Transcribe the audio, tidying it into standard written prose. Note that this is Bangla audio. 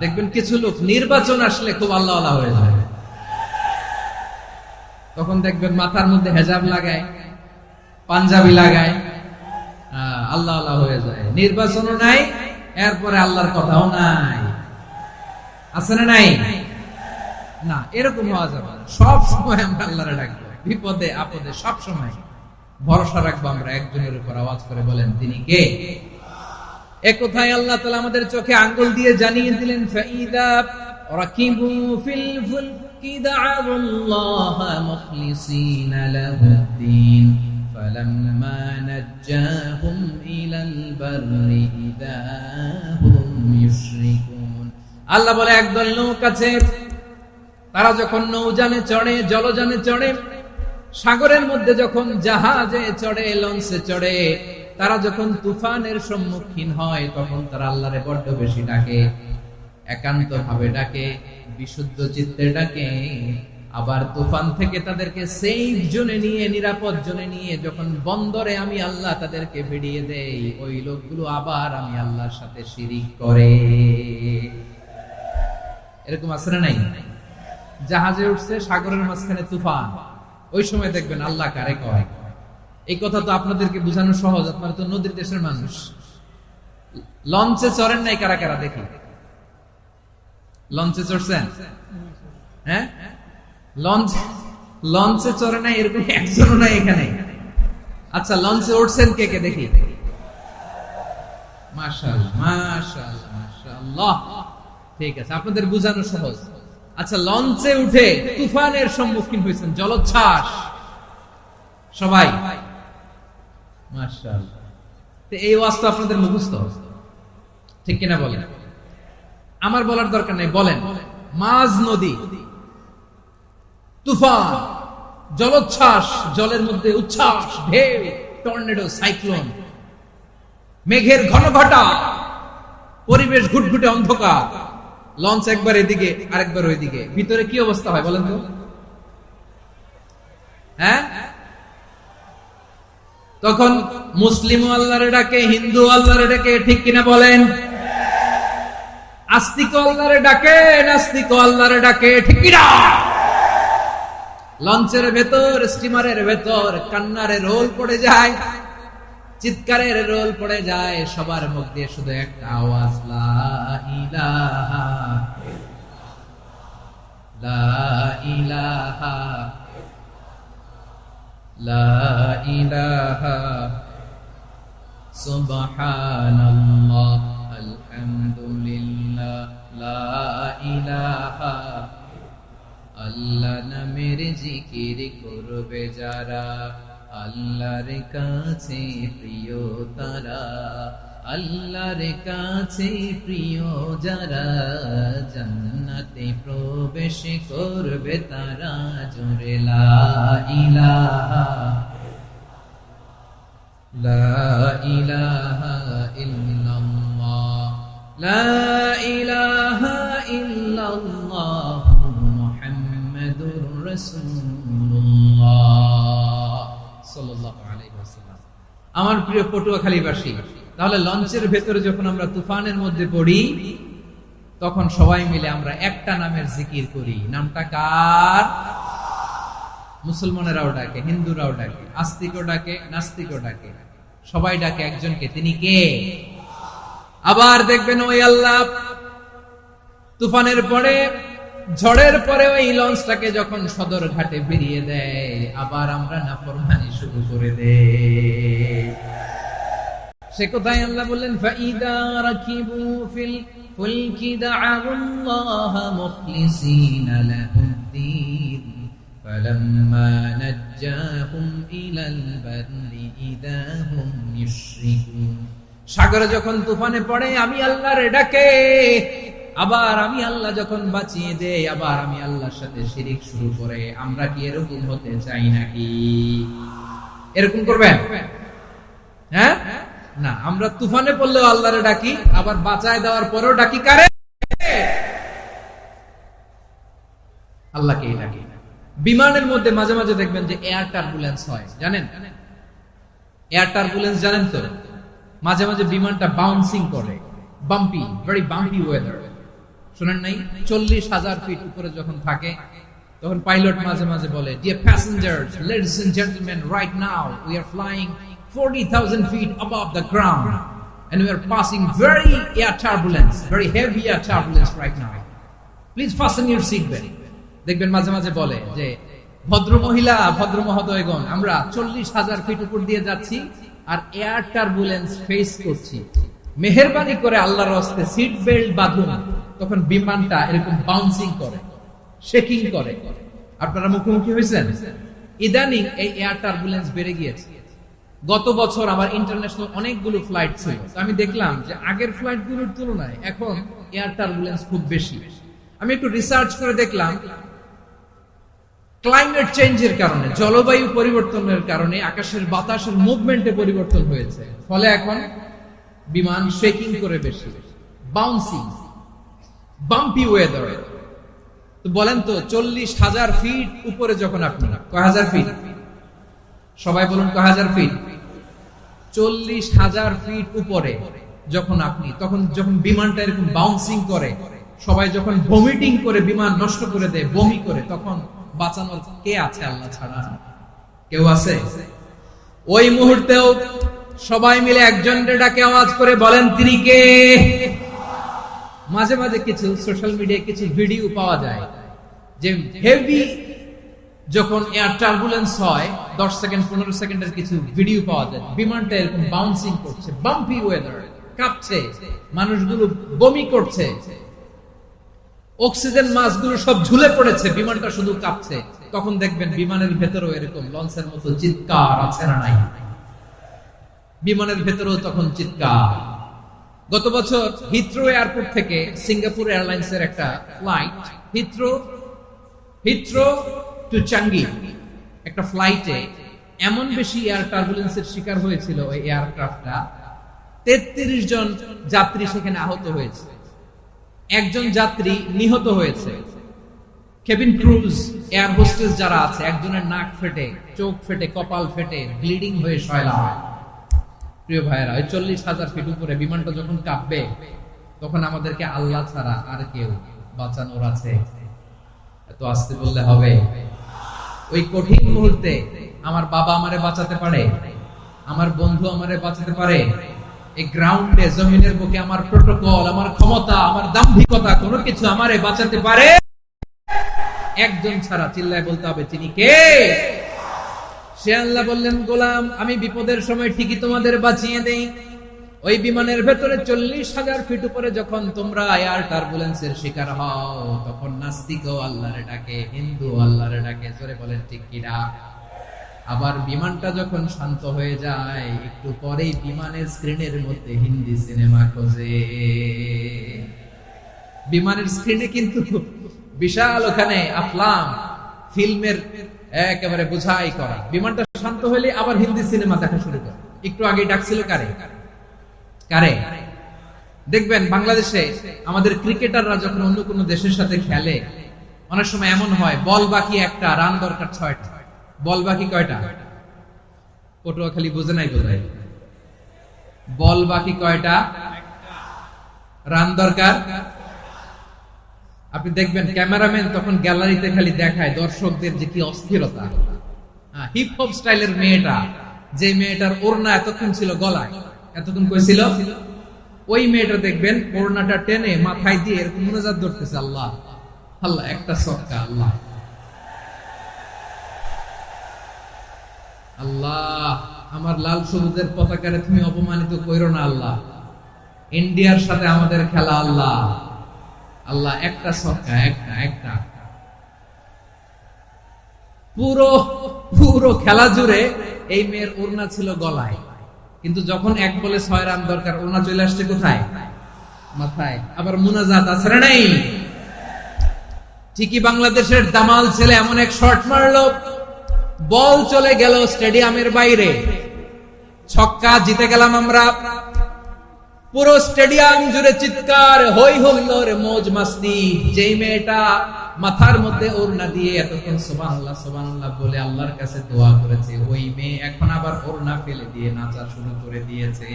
দেখবেন কিছু লোক নির্বাচন আসলে খুব আল্লাহ আল্লাহ হয়ে যায়। তখন দেখবেন মাথার মধ্যে হেজাব লাগায়, পাঞ্জাবি লাগায়, আল্লাহ আল্লাহ হয়ে যায়। নির্বাচনও নাই, এরপরে আল্লাহর কথাও নাই। আছে না নাই? না, এরকম হওয়া যাবে না। সব সময় আমরা আল্লাহরে ডাকবো, বিপদে আপদে সব সময় ভরসা রাখবো আমরা একজনের উপর। আওয়াজ করে বলেন, তিনি কে? এ কথায় আল্লাহ তাআলা আমাদের চোখে আঙ্গুল দিয়ে জানিয়ে দিলেন, ফাইদা রাকিবু ফিল ফুলকি দা'আউল্লাহা মুখলিসিনা লাহুদ্দিন ফালাম্মা নাজ্জাহুম ইলাল বাররি ইযা হুম ইউশরিকুন। আল্লাহ বলে, একদল লোক আছে, তারা যখন নৌযানে চড়ে, জলযানে চড়ে, সাগরের মধ্যে যখন জাহাজে চড়ে, লঞ্চে চড়ে, তারা যখন তুফানের সম্মুখীন হয়, তখন তারা আল্লাহরে বড্ড বেশি ডাকে, একান্ত ভাবে ডাকে, বিশুদ্ধ চিত্তে ডাকে। আবার তুফান থেকে তাদেরকে সেফ জোনে নিয়ে, নিরাপদ জোনে নিয়ে যখন বন্দরে আমি আল্লাহ তাদেরকে ভিড়িয়ে দেই, ওই লোকগুলো আবার আমি আল্লাহর সাথে শিরিক করে। এরকম আছে না নাই? জাহাজে উঠছে, সাগরের মাঝখানে তুফান, ওই সময় দেখবেন আল্লাহ কারে কয়। এই কথা তো আপনাদেরকে বোঝানো সহজ, আপনারা তো নদীর দেশের মানুষ। লঞ্চে চড়েন নাই কারা কারা? দেখি, লঞ্চে চড়ছেন? হ্যাঁ, লঞ্চে চড়ে নাই এরকম একজনও নাই এখানে। আচ্ছা, লঞ্চে উঠছেন কে কে? দেখি। মাশাআল্লাহ, মাশাআল্লাহ, মাশাআল্লাহ। ঠিক আছে, আপনাদের বোঝানো সহজ। আচ্ছা, লঞ্চে উঠে তুফানের সম্মুখীন হয়েছেন, জলোচ্ছ্বাস, সবাই? মাশাআল্লাহ। এই ওয়াজ তো আপনাদের মুখস্থ, ঠিক কিনা বলেন? আমার বলার দরকার নাই, বলেন। মাঝ নদী, তুফান, জলোচ্ছ্বাস, জলের মধ্যে উচ্ছ্বাস, ঢেউ, টর্নেডো, সাইক্লোন, মেঘের ঘনঘটা, পরিবেশ ঘুটঘুটে অন্ধকার, লঞ্চ একবার এদিকে আরেকবার ওইদিকে, ভিতরে কি অবস্থা হয় বলেন তো? হ্যাঁ, তখন মুসলিম আল্লাহরে ডাকে, হিন্দু আল্লাহরে ডাকে, ঠিক কিনা বলেন? আস্তিক আল্লাহরে ডাকে, নাস্তিক আল্লাহরে ডাকে, ঠিক কিনা? লঞ্চের ভেতর, স্টিমারের ভেতর কান্নারে রোল পড়ে যায়, চিৎকারের রোল পড়ে যায়, সবার মুখ দিয়ে শুধু একটা আওয়াজ, লা ইলাহা লা ইলাহা লা ইলাহা সুবহানাল্লাহ আলহামদুলিল্লাহ লা ইলাহা। আল্লাহ নামের জিকির করবে যারা, আল্লাহর কাছে প্রিয় তারা, আল্লাহর কাছে প্রিয় যারা, জান্নাতে প্রবেশ করবে তারা, জোরে লা ইলাহা লা ইলাহা ইল্লাল্লাহ লা ইলাহা ইল্লাল্লাহ মুহাম্মাদুর রাসূলুল্লাহ সাল্লাল্লাহু আলাইহি ওয়াসাল্লাম। আমার প্রিয় পটুয়াখালীবাসী, তাহলে লঞ্চের ভেতরে যখন আমরা তুফানের মধ্যে পড়ি, তখন সবাই মিলে আমরা একটা নামের জিকির করি। নামটা কার? মুসলমানেরাও ডাকে, হিন্দুরাও ডাকে, আস্তিকও ডাকে, নাস্তিকও ডাকে, সবাই ডাকে একজনকে, তিনি কে? আবার দেখবেন ওই আল্লাহ তুফানের পরে, ঝড়ের পরে ওই লঞ্চটাকে যখন সদর ঘাটে ফিরিয়ে দেয়, আবার আমরা নাফরমানি শুরু করে দেই। সে কোথায় আল্লাহ বললেন, ফাইদা রাকিবু ফিল ফুলকি দা'আউল্লাহা মুখলিসিনা লাহুদ্দিন ফালাম্মা নাজ্জাহুম ইলাল বাররি ইযা হুম ইউশরিকুন। সাগরে যখন তুফানে পড়ে আমি আল্লাহর ডাকে, আবার আমি আল্লাহ যখন বাঁচিয়ে দেই, আবার আমি আল্লাহর সাথে শিরিক শুরু করে। আমরা কি এরকম হতে চাই নাকি? এরকম করবেন? হ্যাঁ না, আমরা তুফানে পড়লেও আল্লাহরে ডাকি, আবার বাঁচায় দেওয়ার পরেও ডাকি কারে? আল্লাহকেই ডাকি। বিমানের মধ্যে মাঝে মাঝে দেখবেন যে এয়ার টার্বুলেন্স হয়, জানেন? এয়ার টার্বুলেন্স জানেন তো? মাঝে মাঝে বিমানটা বাউন্সিং করে, বাম্পি, ভেরি বাম্পি ওয়েদার। শুনেন নাই? 40,000 ফিট উপরে যখন থাকে তখন পাইলট মাঝে মাঝে বলে, dear passengers, ladies and gentleman, right now we are flying 40,000 feet above the ground and we are passing very air turbulence, very heavy air turbulence right now. Please fasten your seat belt. দেখবেন মাঝে মাঝে বলে যে, ভদ্র মহিলা, ভদ্র মহোদয়গণ, আমরা 40,000 ফিট উপর দিয়ে যাচ্ছি আর এয়ার টার্বুলেন্স ফেস করছি, মেহেরবানি করে আল্লাহর রাস্তে সিট বেল্ট বাঁধুন। তখন বিমানটা এরকম বাউন্সিং করে, শেকিং করে। আপনারা মুখোমুখি হয়েছেন? ইদানিং এই এয়ার টার্বুলেন্স বেড়ে গিয়েছে। গত বছর আমার ইন্টারন্যাশনাল অনেকগুলো ফ্লাইট ছিল, আমি দেখলাম যে আগের ফ্লাইট গুলোর তুলনায় এখন এয়ার টার্বুলেন্স খুব বেশি। আমি একটু রিসার্চ করে দেখলাম, ক্লাইমেট চেঞ্জের কারণে, জলবায়ু পরিবর্তনের কারণে আকাশের বাতাসের মুভমেন্টে পরিবর্তন হয়েছে, ফলে এখন বিমান শেকিং করে বেশি, বাউন্সিং, বাম্পি ওয়েদার। তো বলেন তো, 40,000 ফিট উপরে যখন আপনি, কয় হাজার ফিট? সবাই বলুন কয় হাজার ফিট? 40,000 ফিট উপরে যখন আপনি, তখন যখন বিমানটা এরকম বাউন্সিং করে, সবাই যখন ভমিটিং করে বিমান নষ্ট করে দেয়, বমি করে, তখন বাঁচানোর কে আছে আল্লাহ ছাড়া? কেউ আছে? ওই মুহূর্তেও সবাই মিলে একজনের ডাকে আওয়াজ করে বলেন, তিনি কে? মাঝে মাঝে কিছু সোশ্যাল মিডিয়ায় কিছু ভিডিও পাওয়া যায় যে হেভি যখন এয়ার টার্বুলেন্স হয়, 10 সেকেন্ড 15 সেকেন্ডের কিছু ভিডিও পাওয়া যায়, বিমানটা এরকম বাউন্সিং করছে, বাম্পি ওয়েদার, কাঁপছে, মানুষগুলো বমি করছে, অক্সিজেন মাস্কগুলো সব ঝুলে পড়েছে, বিমানটা শুধু কাঁপছে। তখন দেখবেন বিমানের ভেতরেও এরকম লঞ্চের মতো চিৎকার আছে না নাই? বিমানের ভেতরেও তখন চিৎকার। গত বছর হিথ্রো এয়ারপোর্ট থেকে সিঙ্গাপুর এয়ারলাইন্সের একটা ফ্লাইট, হিথ্রো টু চাঙ্গি, একটা ফ্লাইটে এমন বেশি এয়ার টার্বুলেন্সের শিকার হয়েছিল ওই এয়ারক্রাফটটা, 33 জন যাত্রী সেখানে আহত হয়েছে, একজন যাত্রী নিহত হয়েছে। কেবিন ক্রুজ, এয়ার হোস্টেস যারা আছে, একজনের নাক ফেটে, চোখ ফেটে, কপাল ফেটে, ব্লিডিং হয়ে শয়লা হয়। প্রিয় ভাইয়েরা, ওই 40,000 ফিট উপরে বিমানটা যখন কাঁপবে, তখন আমাদেরকে আল্লাহ ছাড়া আর কেউ বাঁচানোর আছে? এত আসতে বললে হবে? ওই কঠিন মুহূর্তে আমার বাবা আমারে বাঁচাতে পারে, আমার বন্ধু আমারে বাঁচাতে পারে। এই গ্রাউন্ডে, জমিনের বুকে আমার প্রোটোকল, আমার ক্ষমতা, আমার দাম্ভিকতা, কোনো কিছু আমারে বাঁচাতে পারে? একজন ছাড়া। চিল্লায় বলতে হবে, তিনি কে? সে আল্লাহ বললেন, গোলাম, আমি বিপদের সময় ঠিকই তোমাদের বাঁচিয়ে দেই। ওই বিমানের ভেতরে 40,000 ফিট উপরে যখন তোমরা এয়ার টার্বুলেন্সের শিকার হও, তখন নাস্তিকও আল্লাহরে ডাকে, হিন্দু আল্লাহরে ডাকে। জোরে বলেন ঠিক কিনা? আবার বিমানটা যখন শান্ত হয়ে যায়, একটু পরেই বিমানের স্ক্রিনের মধ্যে হিন্দি সিনেমা খোঁজে। বিমানের স্ক্রিনে কিন্তু বিশাল ওখানে আফলাম, ফিল্মের একেবারে বোঝাই করা। বিমানটা শান্ত হলে আবার হিন্দি সিনেমা দেখা শুরু করে। একটু আগে ডাকছিল কারে? দেখবেন বাংলাদেশে আমাদের ক্রিকেটাররা যখন অন্য কোনো দেশের সাথে খেলে, অনেক সময় এমন হয়, বল বাকি একটা, রান দরকার 6টা। বল বাকি কয়টা? পটুয়াখালী বুঝে নাই বোধহয়। বল বাকি কয়টা? রান দরকার। আপনি দেখবেন ক্যামেরাম্যান তখন গ্যালারিতে খালি দেখায় দর্শকদের যে কি অস্থিরতা। হিপ হপ স্টাইলের মেয়েটা, যে মেয়েটার ওড়না এতক্ষণ ছিল গলায়, এতক্ষণ কই ছিল, ওই মেয়েটা দেখবেন ওড়নাটা টেনে মাথায় দিয়ে এরকম মুনাজাত ধরতেছে, আল্লাহ আল্লাহ, একটা সক্কা, আল্লাহ আল্লাহ, আমার লাল সবুজের পতাকারে তুমি অপমানিত কইরো না আল্লাহ, ইন্ডিয়ার সাথে আমাদের খেলা, আল্লাহ আল্লাহ, একটা সক্কা, একটা। পুরো খেলা জুড়ে এই মেয়ের ওড়না ছিল গলায়, কিন্তু যখন 1 বলে 6 রান দরকার, ওড়না চলে আসছে কোথায়? মাথায়। আবার মুনাজাত আছে না নাই? ঠিকই বাংলাদেশের দামাল ছেলে এমন এক শট মারলো, বল চলে গেল স্টেডিয়ামের বাইরে, ছক্কা, জিতে গেলাম আমরা। পুরো স্টেডিয়াম জুড়ে চিৎকার, হই হুল্লোড়, মৌজ মাস্তি। যেই মেয়েটা মাথার মধ্যে ওড়না দিয়ে এতক্ষণ সুবহানাল্লাহ সুবহানাল্লাহ বলে আল্লাহর কাছে দোয়া করেছে, ওই মেয়ে এখন আবার ওড়না ফেলে দিয়ে নাচা শুরু করে দিয়েছে।